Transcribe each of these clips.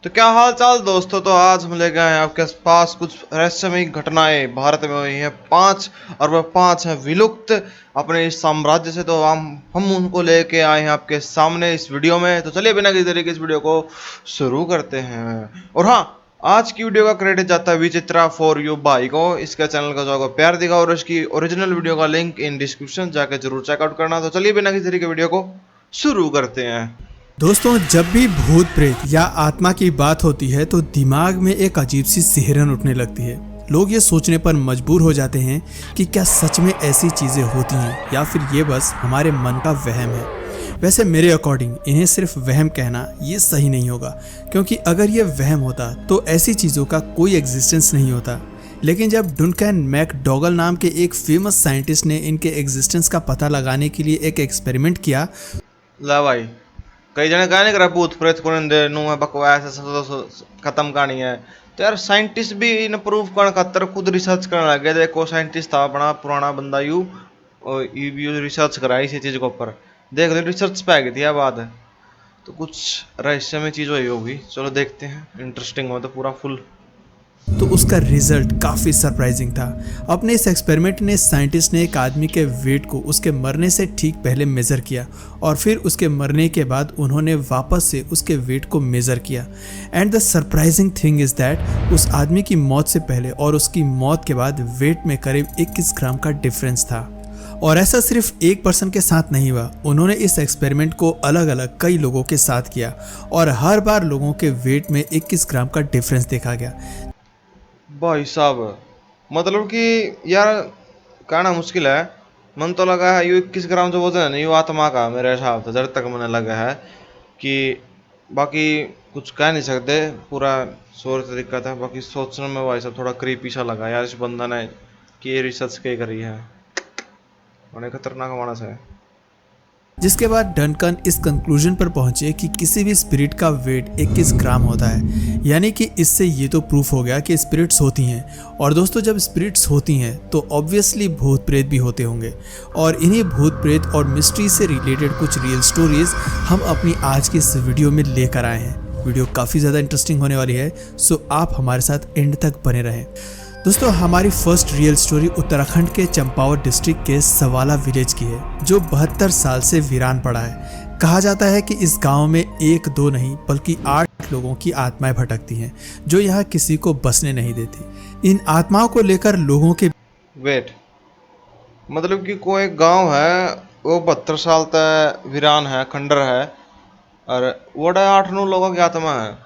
तो क्या हाल चाल दोस्तों। तो आज हम लेके आए हैं आपके पास कुछ रहस्यमयी घटनाएं भारत में हुई हैं पांच, और वह पांच हैं विलुप्त अपने इस साम्राज्य से। तो हम उनको लेके आए हैं आपके सामने इस वीडियो में। तो चलिए बिना किसी तरीके इस वीडियो को शुरू करते हैं। और हाँ, आज की वीडियो का क्रेडिट जाता है विचित्रा फॉर यू भाई को। इसके चैनल का जो आपको प्यार दिखा, और इसकी ओरिजिनल वीडियो का लिंक इन डिस्क्रिप्शन जाके जरूर चेकआउट करना। तो चलिए बिना किसी तरीके वीडियो को शुरू करते हैं। दोस्तों, जब भी भूत प्रेत या आत्मा की बात होती है तो दिमाग में एक अजीब सी सिहरन उठने लगती है। लोग ये सोचने पर मजबूर हो जाते हैं कि क्या सच में ऐसी चीजें होती हैं या फिर ये बस हमारे मन का वहम है। वैसे मेरे अकॉर्डिंग इन्हें सिर्फ वहम कहना ये सही नहीं होगा, क्योंकि अगर ये वहम होता तो ऐसी चीज़ों का कोई एग्जिस्टेंस नहीं होता। लेकिन जब डुनकैन मैकडॉगल नाम के एक फेमस साइंटिस्ट ने इनके एग्जिस्टेंस का पता लगाने के लिए एक एक्सपेरिमेंट किया। ला भाई, कई जने कहा नहीं करा भूत प्रेत को दे नु है बकवास है, खत्म कहानी है। तो यार साइंटिस्ट भी इन प्रूव करने खातर खुद रिसर्च करने लग गए। देखो साइंटिस्ट था अपना पुराना बंदा यू, और यू रिसर्च करा इसी चीज के ऊपर। देख लो रिसर्च पे आ गई थी यह बात है। तो कुछ रहस्यमय चीज हुई होगी, चलो देखते हैं। इंटरेस्टिंग हो तो पूरा फुल। तो उसका रिजल्ट काफ़ी सरप्राइजिंग था। अपने इस एक्सपेरिमेंट ने साइंटिस्ट ने एक आदमी के वेट को उसके मरने से ठीक पहले मेज़र किया, और फिर उसके मरने के बाद उन्होंने वापस से उसके वेट को मेज़र किया। And the surprising thing is that उस आदमी की मौत से पहले और उसकी मौत के बाद वेट में करीब 21 ग्राम का डिफरेंस था। और ऐसा सिर्फ एक पर्सन के साथ नहीं हुआ, उन्होंने इस एक्सपेरिमेंट को अलग अलग कई लोगों के साथ किया, और हर बार लोगों के वेट में 21 ग्राम का डिफरेंस देखा गया। भाई साहब, मतलब कि यार कहना मुश्किल है। मन तो लगा है यू 21 ग्राम जो वजन है ना, यू आत्मा का मेरे हिसाब से जब तक मैंने लगा है कि बाकी कुछ कह नहीं सकते। पूरा सोच तरीका था, बाकी सोचने में भाई साहब थोड़ा क्रीपी सा लगा यार इस बंदा ने कि ये रिसर्च के करी है। बड़े खतरनाक मानस है। जिसके बाद डनकन इस कंक्लूजन पर पहुंचे कि किसी भी स्पिरिट का वेट 21 ग्राम होता है। यानी कि इससे ये तो प्रूफ हो गया कि स्पिरिट्स होती हैं। और दोस्तों, जब स्पिरिट्स होती हैं तो ऑब्वियसली भूत प्रेत भी होते होंगे, और इन्हीं भूत प्रेत और मिस्ट्री से रिलेटेड कुछ रियल स्टोरीज हम अपनी आज की इस वीडियो में लेकर आए हैं। वीडियो काफ़ी ज़्यादा इंटरेस्टिंग होने वाली है, सो आप हमारे साथ एंड तक बने रहें। दोस्तों, हमारी फर्स्ट रियल स्टोरी उत्तराखंड के चंपावत डिस्ट्रिक्ट के सवाला विलेज की है, जो 72 साल से वीरान पड़ा है। कहा जाता है कि इस गांव में एक दो नहीं बल्कि 8 लोगों की आत्माएं भटकती हैं, जो यहाँ किसी को बसने नहीं देती। इन आत्माओं को लेकर लोगों के वेट, मतलब कि कोई गांव है वो 72 साल तक वीरान है, खंडर है, और वो 8-9 लोगों की आत्मा है।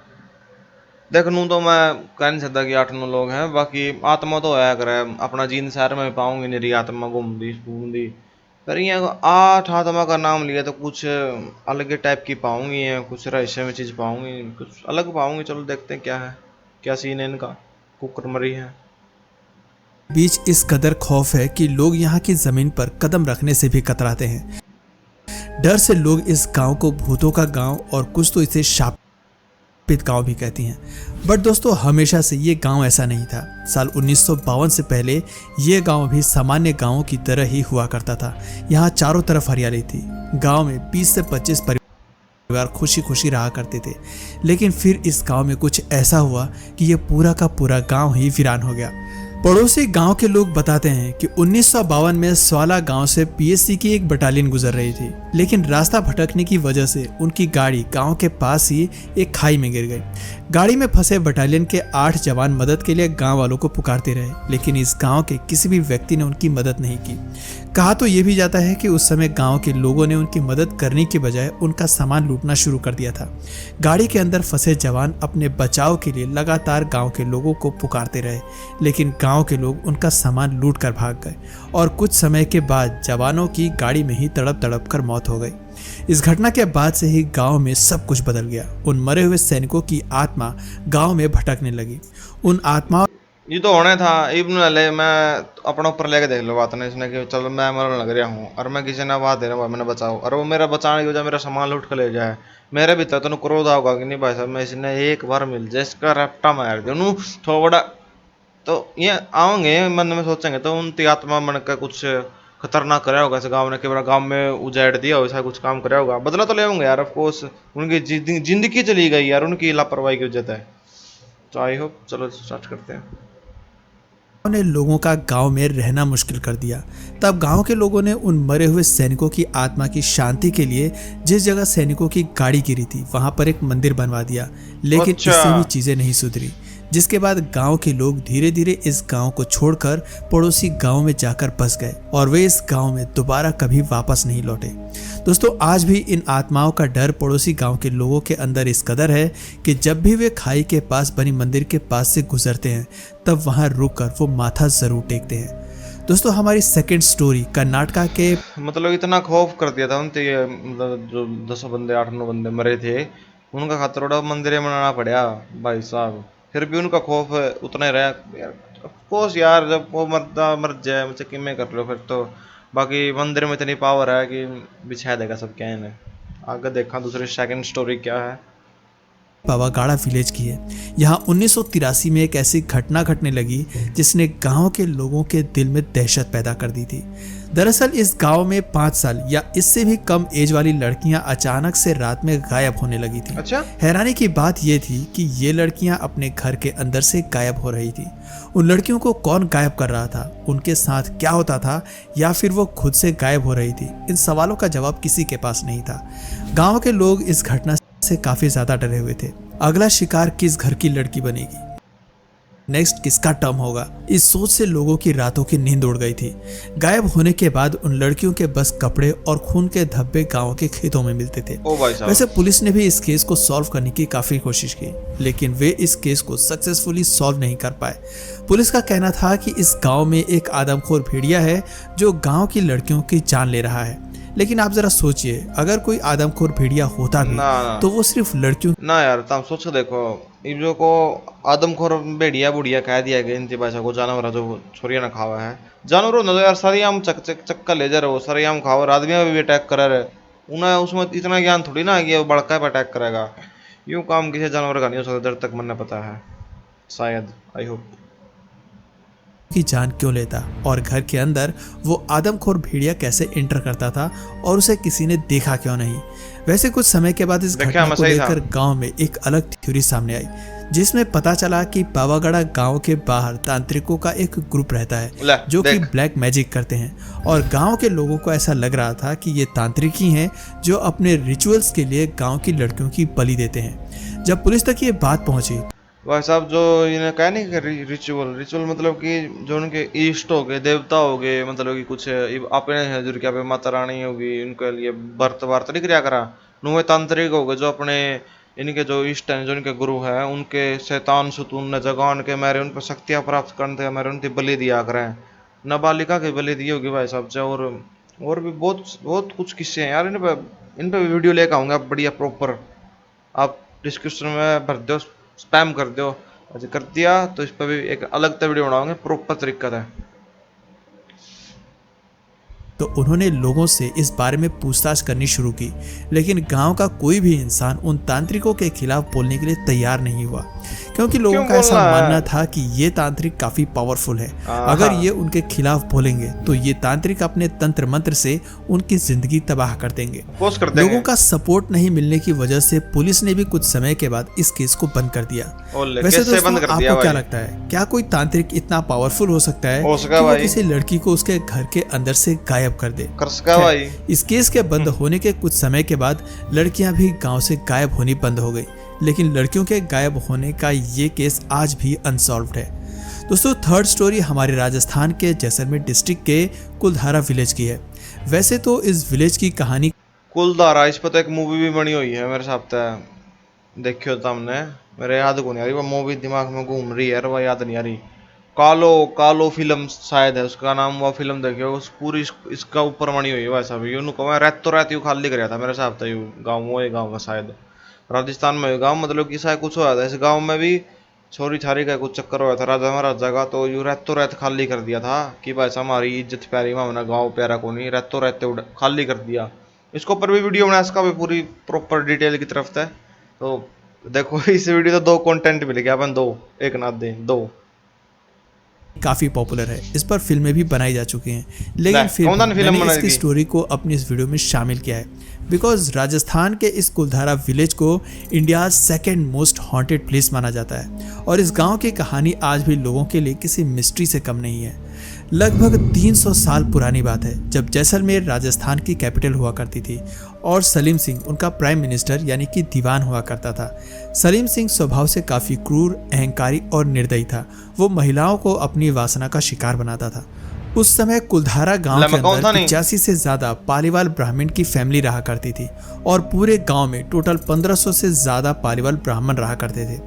देख नू तो मैं कह नहीं सकता कि 8-9 लोग हैं, बाकी आत्मा तो है करे अपना जींद शहर में पाऊंगी मेरी आत्मा घूमती घूमती। पर ये 8 आत्मा का नाम लिया तो कुछ अलग टाइप की पाऊंगी, है कुछ रहस्य में चीज पाऊंगी, कुछ अलग पाऊंगी। चलो देखते हैं क्या है, क्या सीन है इनका। कुकर मरी है। बीच इस कदर खौफ है कि लोग यहाँ की जमीन पर कदम रखने से भी कतराते हैं। डर से लोग इस गांव को भूतों का गांव और कुछ तो इसे शाप गांव भी कहती हैं। बट दोस्तों, हमेशा से ये गांव ऐसा नहीं था। साल 1952 से पहले ये गांव भी सामान्य गांवों की तरह ही हुआ करता था। यहाँ चारों तरफ हरियाली थी। गांव में 20 से 25 परिवार खुशी खुशी रहा करते थे। लेकिन फिर इस गांव में कुछ ऐसा हुआ कि ये पूरा का पूरा गांव ही वीरान हो गया। पड़ोसी गांव के लोग बताते हैं कि 1952 में स्वाला गांव से पीएससी की एक बटालियन गुजर रही थी, लेकिन रास्ता भटकने की वजह से उनकी गाड़ी गांव के पास ही एक खाई में गिर गई। गाड़ी में फंसे बटालियन के 8 जवान मदद के लिए गांव वालों को पुकारते रहे, लेकिन इस गांव के किसी भी व्यक्ति ने उनकी मदद नहीं की। कहा तो ये भी जाता है कि उस समय गांव के लोगों ने उनकी मदद करने के बजाय उनका सामान लूटना शुरू कर दिया था। गाड़ी के अंदर फंसे जवान अपने बचाव के लिए लगातार गांव के लोगों को पुकारते रहे, लेकिन गांव के लोग उनका सामान लूट कर भाग गए, और कुछ समय के बाद जवानों की गाड़ी में ही तड़प तड़प कर मौत हो गई। इस घटना के बाद से ही गांव में सब कुछ बदल गया। उन मरे हुए सैनिकों की आत्मा गांव में भटकने लगी। उन आत्माओं ये तो होने था इब्न ले, मैं अपना ऊपर लेके देख लो बात ने इसने कि चलो मैं मरने लग रहा हूँ और मैं किसी ने आवाज दे रहा हूँ मैंने बचाओ, और वो मेरा बचाने की वजह मेरा सामान लूट कर ले जाए। मेरे भीतर तो क्रोध होगा कि नहीं भाई साहब, मैं इसने एक बार मिल जाए इसका रट्टा मार दू थोड़ा। तो ये आओगे मन में सोचेंगे तो उनकी आत्मा मन का कुछ खतरनाक कराया होगा ऐसे गांव ने, कि पूरा गांव में उजाड़ दिया हो, ऐसा कुछ काम कराया होगा। बदला तो ले होंगे यार ऑफ कोर्स, उनकी जिंदगी चली गई यार उनकी लापरवाही की वजह है। तो आई होप, चलो स्टार्ट करते हैं। ने लोगों का गांव में रहना मुश्किल कर दिया। तब गांव के लोगों ने उन मरे हुए सैनिकों की आत्मा की शांति के लिए जिस जगह सैनिकों की गाड़ी गिरी थी वहां पर एक मंदिर बनवा दिया। लेकिन अच्छा। इससे भी चीजें नहीं सुधरी, जिसके बाद गांव के लोग धीरे धीरे इस गांव को छोड़कर पड़ोसी गांव में जाकर बस गए और वे इस गांव में दोबारा कभी वापस नहीं लौटे। दोस्तों, आज भी इन आत्माओं का डर पड़ोसी गांव के लोगों के अंदर इस कदर है कि जब भी वे खाई के पास बनी मंदिर के पास से गुजरते हैं तब वहां रुककर वो माथा जरूर टेकते हैं। दोस्तों, हमारी सेकंड स्टोरी कर्नाटका के मतलब इतना खौफ कर दिया था उनसे, ये मतलब जो 10 बंदे 8-9 बंदे मरे थे, उनका खतरोड़ा मंदिर में बनाना पड़ा भाई साहब। फिर भी उनका खौफ उतना ही रहा यार। ऑफ कोर्स यार, जब वो मरता मर जाए मुझे किमें कर लो फिर तो। बाकी मंदिर में इतनी पावर है कि बिछा देगा सब क्या इन्हें। आगे देखा दूसरी सेकंड स्टोरी क्या है। पावागाड़ा विलेज की है। यहाँ 1983 में एक ऐसी घटना घटने लगी जिसने गांव के लोगों के दिल में दहशत पैदा कर दी थी। दरअसल इस गांव में 5 साल या इससे भी कम एज वाली लड़कियां अचानक से रात में गायब होने लगी थी। अच्छा। हैरानी की बात यह थी कि ये लड़कियां अपने घर के अंदर से गायब हो रही थी। उन लड़कियों को कौन गायब कर रहा था, उनके साथ क्या होता था, या फिर वो खुद से गायब हो रही थी, इन सवालों का जवाब किसी के पास नहीं था। गांव के लोग इस घटना से काफी ज्यादा डरे हुए थे। अगला शिकार किस घर की लड़की बनेगी, नेक्स्ट किसका टर्म होगा, इस सोच से लोगों की रातों की नींद उड़ गई थी। गायब होने के बाद उन लड़कियों के बस कपड़े और खून के धब्बे गांव के खेतों में मिलते थे। ओ भाई साहब। वैसे पुलिस ने भी इस केस को सॉल्व करने की काफी कोशिश की, लेकिन वे इस केस को सक्सेसफुली सॉल्व नहीं कर पाए। पुलिस का कहना था कि इस गांव में एक आदमखोर भेड़िया है जो गांव की लड़कियों की जान ले रहा है। लेकिन आप जरा सोचिए, अगर कोई आदमखोर भेड़िया होता भी ना तो वो सिर्फ लड़कियों ना यार, तुम सोच देखो, इन जो को आदमखोर भेड़िया बुढ़िया कह दिया गया इनकी भाषा को, जानवर जो छोरिया ना खावा है। जानवरों ना तो यार सारी आम चक्कर ले जा रहे हो, सारी आम खाओ, आदमी में भी अटैक करा रहे। उन्हें उसमें इतना ज्ञान थोड़ी ना कि वो बड़का पे अटैक करेगा। यूं काम किसी जानवर का नहीं हो सकता, जब तक मैंने पता है शायद, आई होप। की जान क्यों लेता और घर के अंदर वो आदमखोर भेड़िया कैसे एंटर करता था और उसे किसी ने देखा क्यों नहीं। वैसे कुछ समय के बाद इस घटना को लेकर गांव में एक अलग थ्योरी सामने आई, जिसमें पता चला कि पावागढ़ा गांव के बाहर तांत्रिकों का एक ग्रुप रहता है जो कि ब्लैक मैजिक करते हैं, और गांव के लोगों को ऐसा लग रहा था कि ये तांत्रिक ही हैं जो अपने रिचुअल्स के लिए गांव की लड़कियों की बलि देते हैं। जब पुलिस तक ये बात पहुंची, भाई साहब जो इन्हें कहा नहीं कि रिचुअल मतलब कि जो उनके इष्ट हो गए, देवता हो गए, मतलब कि कुछ अपने हैं जो क्या पे माता रानी होगी, उनके लिए व्रत वार्त नहीं किया करा। नुए तांत्रिक हो गए जो अपने इनके जो इष्ट हैं, जो इनके गुरु हैं, उनके शैतान सुतून जगान के मेरे उन पर शक्तियाँ प्राप्त करने के मेरे उनकी बलि दिया करें। नाबालिका की बलि दी होगी भाई साहब से, और भी बहुत बहुत कुछ किस्से हैं यार। इन पे वीडियो लेकर आऊँगा बढ़िया प्रॉपर, आप डिस्क्रिप्शन में भर दो, स्पैम कर दो। अच्छा कर दिया तो इस पर भी एक अलग से वीडियो बनाओगे प्रॉपर तरीका है। तो उन्होंने लोगों से इस बारे में पूछताछ करनी शुरू की, लेकिन गांव का कोई भी इंसान उन तांत्रिकों के खिलाफ बोलने के लिए तैयार नहीं हुआ, क्योंकि लोगों का ऐसा मानना था कि ये तांत्रिक काफी पावरफुल है। अगर ये उनके खिलाफ बोलेंगे तो ये तांत्रिक अपने तंत्र मंत्र से उनकी जिंदगी तबाह कर देंगे। लोगों का सपोर्ट नहीं मिलने की वजह से पुलिस ने भी कुछ समय के बाद इस केस को बंद कर दिया। वैसे दोस्तों, आपको क्या लगता है, क्या कोई तांत्रिक इतना पावरफुल हो सकता है कि वो किसी लड़की को उसके घर के अंदर से गायब कर दे? भाई। इस केस के बंद होने के कुछ समय के बाद लड़कियां भी गांव से गायब होनी बंद हो गई, लेकिन लड़कियों के गायब होने का ये केस आज भी अनसॉल्व्ड है। दोस्तों, थर्ड स्टोरी हमारे राजस्थान के जैसलमेर डिस्ट्रिक्ट के कुलधारा विलेज की है। वैसे तो इस विलेज की कहानी कुलधारा, इस पर तो एक मूवी भी बनी हुई है मेरे साथ, देखियो तुमने, मेरे याद को नहीं आ रही वो मूवी, दिमाग में घूम रही है वो याद नहीं आ रही। कालो फिल्म शायद है उसका नाम, वो फिल्म देखियो, उस पूरी इसका ऊपर बनी हुई है वैसा भी। यूं को मैं रात यू खाली कर था मेरे हिसाब से, यू गाँव वो गाँव का शायद राजस्थान में गाँव, मतलब कि शायद कुछ हुआ था इस गाँव में भी, छोरी छारी का कुछ चक्कर हुआ था राजा महाराजा का, तो यू रात खाली कर दिया था कि भाई हमारी इज्जत प्यारी मामना गाँव प्यारा को नहीं, रातों खाली कर दिया। इसके ऊपर भी वीडियो बनाया, इसका भी पूरी प्रॉपर डिटेल की तरफ था। तो देखो इस वीडियो तो 2 कंटेंट मिल गया अपन, 2 एक ना दे 2। काफ़ी पॉपुलर है, इस पर फिल्में भी बनाई जा चुकी हैं, लेकिन फिर कौन सी फिल्म मैंने बनाई इसकी थी? स्टोरी को अपनी इस वीडियो में शामिल किया है बिकॉज राजस्थान के इस कुलधारा विलेज को India second most haunted place माना जाता है और इस गांव की कहानी आज भी लोगों के लिए किसी मिस्ट्री से कम नहीं है। लगभग 300 साल पुरानी बात है जब जैसलमेर राजस्थान की कैपिटल हुआ करती थी और सलीम सिंह उनका प्राइम मिनिस्टर यानी कि दीवान हुआ करता था। सलीम सिंह स्वभाव से काफ़ी क्रूर, अहंकारी और निर्दयी था। वो महिलाओं को अपनी वासना का शिकार बनाता था। उस समय कुलधारा गांव के अंदर 85 से ज्यादा पालीवाल ब्राह्मण की फैमिली रहा करती थी और पूरे गांव में टोटल 1500 से ज्यादा पालीवाल ब्राह्मण रहा करते थे।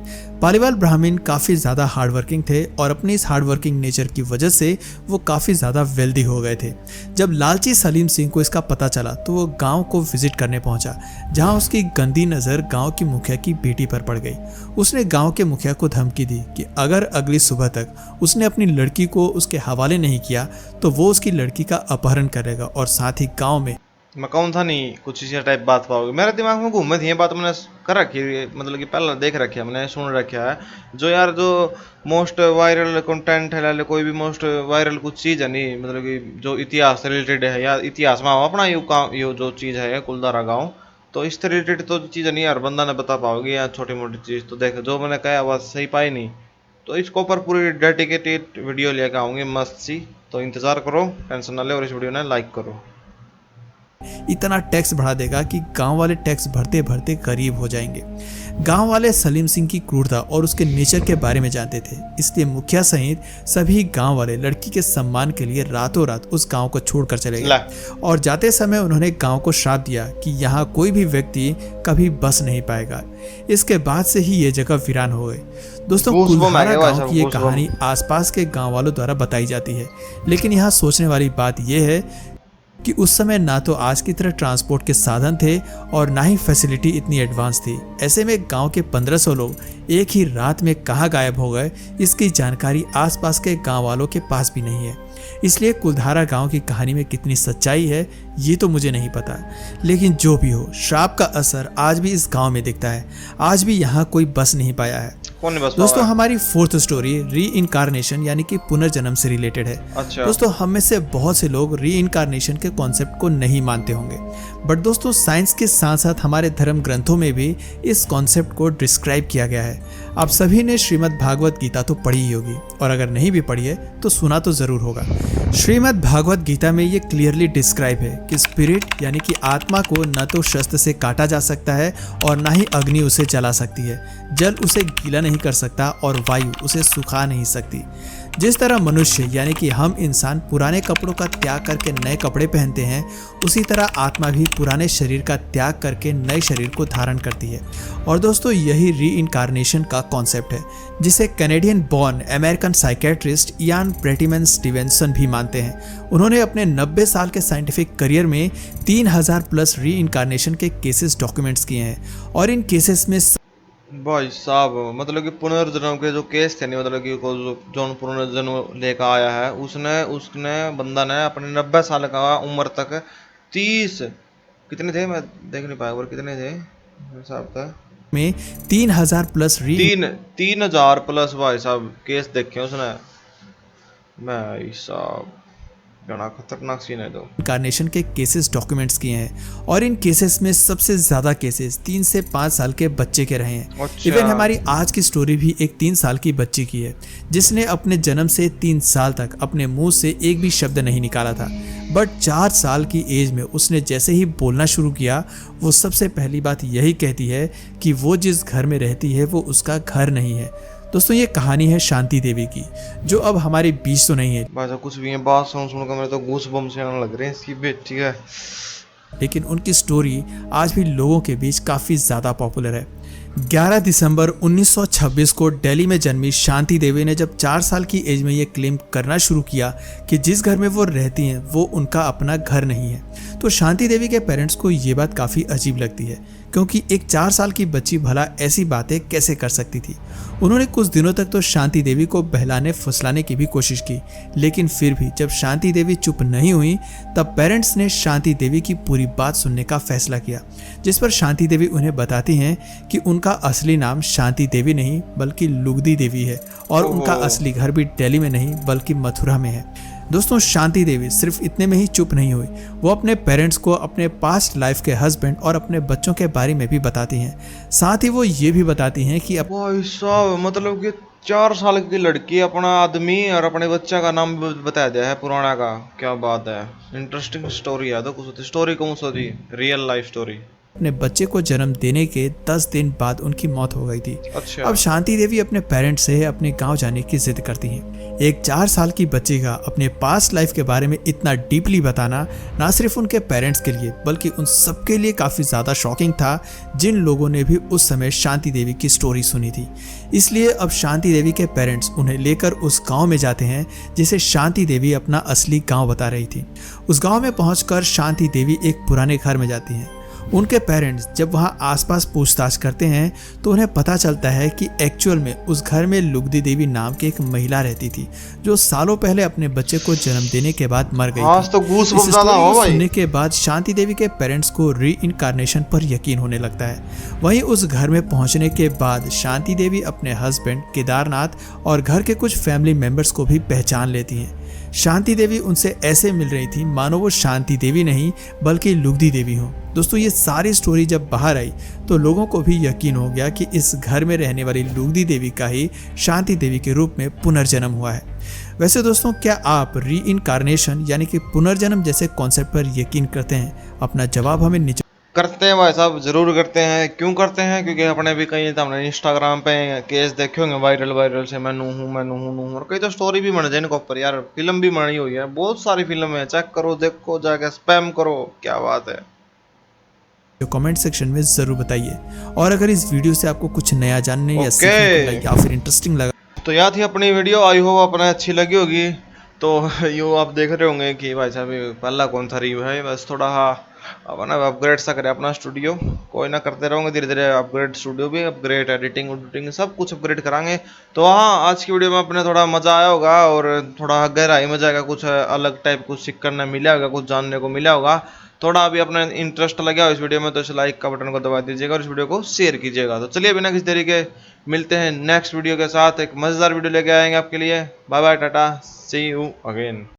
पालीवाल ब्राह्मण काफ़ी ज़्यादा हार्डवर्किंग थे और अपनी इस हार्डवर्किंग नेचर की वजह से वो काफ़ी ज़्यादा वेल्दी हो गए थे। जब लालची सलीम सिंह को इसका पता चला तो वो गांव को विजिट करने पहुंचा, जहां उसकी गंदी नज़र गांव की मुखिया की बेटी पर पड़ गई। उसने गांव के मुखिया को धमकी दी कि अगर अगली सुबह तक उसने अपनी लड़की को उसके हवाले नहीं किया तो वो उसकी लड़की का अपहरण करेगा और साथ ही गाँव में मैं कौन था नहीं कुछ इसी टाइप बात पाओगे। मेरे दिमाग में घूमे थी ये बात, मैंने कर रखी है, मतलब कि पहले देख रखी है, मैंने सुन रखा है। जो यार जो मोस्ट वायरल कंटेंट है, कोई भी मोस्ट वायरल कुछ चीज़ है नहीं, मतलब कि जो इतिहास से रिलेटेड है या इतिहास में अपना ये जो चीज़ है कुलधारा गाँव, तो इससे रिलेटेड तो चीज़ नहीं यार बंदा ने बता पाओगे या छोटी मोटी चीज़। तो देख जो मैंने कहा वह सही पाई नहीं, तो इसके ऊपर पूरी डेडिकेटेड वीडियो लेकर आऊँगी मस्त सी। तो इंतज़ार करो, टेंशन ना ले और इस वीडियो ने लाइक करो। इतना टैक्स बढ़ा देगा कि गांव वाले टैक्स भरते भरते गरीब हो जाएंगे। गांव वाले सलीम सिंह की क्रूरता और उसके नेचर के बारे में जानते थे, इसलिए मुखिया सहित सभी गांव वाले लड़की के सम्मान के लिए रातों रात उस गांव को छोड़कर चले गए और जाते समय उन्होंने गांव को श्राप दिया कि यहाँ कोई भी व्यक्ति कभी बस नहीं पाएगा। इसके बाद से ही ये जगह वीरान हो गई। दोस्तों, कुलधारा गांव की ये कहानी आसपास के गांव वालों द्वारा बताई जाती है, लेकिन यहाँ सोचने वाली बात यह है कि उस समय ना तो आज की तरह ट्रांसपोर्ट के साधन थे और ना ही फैसिलिटी इतनी एडवांस थी। ऐसे में गांव के 1500 लोग एक ही रात में कहाँ गायब हो गए, इसकी जानकारी आसपास के गांव वालों के पास भी नहीं है। इसलिए कुलधारा गांव की कहानी में कितनी सच्चाई है ये तो मुझे नहीं पता, लेकिन जो भी हो, श्राप का असर आज भी इस गांव में दिखता है। आज भी यहाँ कोई बस नहीं पाया है। दोस्तों, हमारी फोर्थ स्टोरी री इनकारनेशन यानी कि पुनर्जन्म से रिलेटेड है। अच्छा। दोस्तों, हम में से बहुत से लोग री इनकारनेशन के कॉन्सेप्ट को नहीं मानते होंगे, बट दोस्तों साइंस के साथ साथ हमारे धर्म ग्रंथों में भी इस कॉन्सेप्ट को डिस्क्राइब किया गया है। आप सभी ने श्रीमद् भागवत गीता तो पढ़ी ही होगी और अगर नहीं भी पढ़ी है तो सुना तो जरूर होगा। श्रीमद् भागवत गीता में ये क्लियरली डिस्क्राइब है कि स्पिरिट यानी कि आत्मा को न तो शस्त्र से काटा जा सकता है और ना ही अग्नि उसे जला सकती है, जल उसे गीला नहीं कर सकता और वायु उसे सुखा नहीं सकती। जिस तरह मनुष्य यानी कि हम इंसान पुराने कपड़ों का त्याग करके नए कपड़े पहनते हैं, उसी तरह आत्मा भी पुराने शरीर का त्याग करके नए शरीर को धारण करती है। और दोस्तों, यही री इनकारनेशन का कॉन्सेप्ट है जिसे Canadian born American psychiatrist Ian Pretyman Stevenson भी मानते हैं। उन्होंने अपने 90 साल के साइंटिफिक करियर में 3000 प्लस री इनकारनेशन के केसेस डॉक्यूमेंट्स किए हैं और इन केसेस में भाई साहब मतलब कि पुनर्जन्म के जो केस थे नहीं, मतलब कि जो पुनर्जन्म लेकर आया है उसने बंदा ने अपने 90 साल का उम्र तक 30 कितने थे मैं देख नहीं पाया, और कितने थे साहब था में 3000 प्लस 3000 प्लस भाई साहब केस देखे उसने। भाई साहब बड़ा खतरनाक सीन है। तो इनकारनेशन के केसेस डॉक्यूमेंट्स किए हैं और इन केसेस में सबसे ज्यादा केसेस 3 से 5 साल के बच्चे के रहे हैं। अच्छा। इवन हमारी आज की स्टोरी भी एक 3 साल की बच्ची की है जिसने अपने जन्म से 3 साल तक अपने मुंह से एक भी शब्द नहीं निकाला था, बट 4 साल की एज में उसने जैसे ही बोलना शुरू किया, वो सबसे पहली बात यही कहती है कि वो जिस घर में रहती है वो उसका घर नहीं है। दोस्तों, ये कहानी है शांति देवी की, जो अब हमारे बीच तो नहीं है, भाई साहब कुछ भी है बात सुनकर मेरे तो गूस बम से आने लग रहे हैं इसकी बेटी है, लेकिन उनकी स्टोरी आज भी लोगों के बीच काफ़ी ज़्यादा पॉपुलर है। 11 दिसंबर 1926 को दिल्ली में जन्मी शांति देवी ने जब 4 साल की एज में ये क्लेम करना शुरू किया कि जिस घर में वो रहती हैं वो उनका अपना घर नहीं है, तो शांति देवी के पेरेंट्स को ये बात काफ़ी अजीब लगती है क्योंकि एक 4 साल की बच्ची भला ऐसी बातें कैसे कर सकती थी। उन्होंने कुछ दिनों तक तो शांति देवी को बहलाने फुसलाने की भी कोशिश की, लेकिन फिर भी जब शांति देवी चुप नहीं हुई तब पेरेंट्स ने शांति देवी की पूरी बात सुनने का फैसला किया, जिस पर शांति देवी उन्हें बताती हैं कि उनका असली नाम शांति देवी नहीं बल्कि लुगदी देवी है और उनका असली घर भी दिल्ली में नहीं बल्कि मथुरा में है। दोस्तों, शांति देवी सिर्फ इतने में ही चुप नहीं हुई, वो अपने पेरेंट्स को अपने पास्ट लाइफ के हस्बैंड और अपने बच्चों के बारे में भी बताती हैं। साथ ही वो ये भी बताती हैं कि भाई साहब, मतलब कि 4 साल की लड़की अपना आदमी और अपने बच्चा का नाम बता दिया है पुराना का। क्या बात है, इंटरेस्टिंग स्टोरी है। तो कुछ स्टोरी कौन सी थी? Real life story. अपने बच्चे को जन्म देने के 10 दिन बाद उनकी मौत हो गई थी। अच्छा। अब शांति देवी अपने पेरेंट्स से अपने गांव जाने की जिद करती हैं। एक 4 साल की बच्ची का अपने पास्ट लाइफ के बारे में इतना डीपली बताना ना सिर्फ उनके पेरेंट्स के लिए बल्कि उन सबके लिए काफ़ी ज़्यादा शॉकिंग था जिन लोगों ने भी उस समय शांति देवी की स्टोरी सुनी थी। इसलिए अब शांति देवी के पेरेंट्स उन्हें लेकर उस गाँव में जाते हैं जिसे शांति देवी अपना असली गाँव बता रही थी। उस गाँव में पहुँच शांति देवी एक पुराने घर में जाती हैं। उनके पेरेंट्स जब वहां आसपास पूछताछ करते हैं तो उन्हें पता चलता है कि एक्चुअल में उस घर में लुगदी देवी नाम की एक महिला रहती थी जो सालों पहले अपने बच्चे को जन्म देने के बाद मर गई आज तो थी। इस स्टोरी को सुनने के बाद शांति देवी के पेरेंट्स को री-इनकार्नेशन पर यकीन होने लगता है। वहीं उस घर में पहुंचने के बाद शांति देवी अपने हस्बैंड केदारनाथ और घर के कुछ फैमिली मेंबर्स को भी पहचान लेती हैं। शांति देवी उनसे ऐसे मिल रही थी मानो वो शांति देवी नहीं बल्कि लुगदी देवी हो। दोस्तों, ये सारी स्टोरी जब बाहर आई तो लोगों को भी यकीन हो गया कि इस घर में रहने वाली लुगदी देवी का ही शांति देवी के रूप में पुनर्जन्म हुआ है। वैसे दोस्तों, क्या आप री-इनकार्नेशन यानी कि पुनर्जन्म जैसे कॉन्सेप्ट पर यकीन करते हैं? अपना जवाब हमें नीचे करते हैं भाई साहब, जरूर करते हैं। क्यों करते हैं? क्योंकि अपने भी कई तो हमने इंस्टाग्राम पे केस देखे होंगे वायरल से, मैं नू हूँ, और कई तो स्टोरी भी बन जाए इनके ऊपर। यार फिल्म भी बनी हुई है, बहुत सारी फिल्म है, चेक करो, देखो, जाके स्पैम करो। क्या बात है। कमेंट सेक्शन में जरूर बताइए। और अगर इस वीडियो से आपको कुछ नया जानने या सीखने को लगा या फिर इंटरेस्टिंग लगा तो याद ही अपनी वीडियो, आई होप अपने अच्छी लगी होगी। तो यो आप देख रहे होंगे कि भाई साहब पहला कौन सा रिव्यू है, बस थोड़ा अपना अपग्रेड सा करे अपना स्टूडियो। कोई ना, करते रहोगे धीरे धीरे अपग्रेड, स्टूडियो भी अपग्रेड, एडिटिंग सब कुछ अपग्रेड कराएंगे। तो हाँ, आज की वीडियो में अपने थोड़ा मज़ा आया होगा और थोड़ा गहराई में जाएगा, कुछ अलग टाइप कुछ सीखने मिला होगा, कुछ जानने को मिला होगा। थोड़ा अभी अपना इंटरेस्ट लगा हो इस वीडियो में तो इस लाइक का बटन को दबा दीजिएगा और इस वीडियो को शेयर कीजिएगा। तो चलिए बिना किसी देरी के मिलते हैं नेक्स्ट वीडियो के साथ, एक मज़ेदार वीडियो लेके आएंगे आपके लिए। Bye bye, tata, see you again.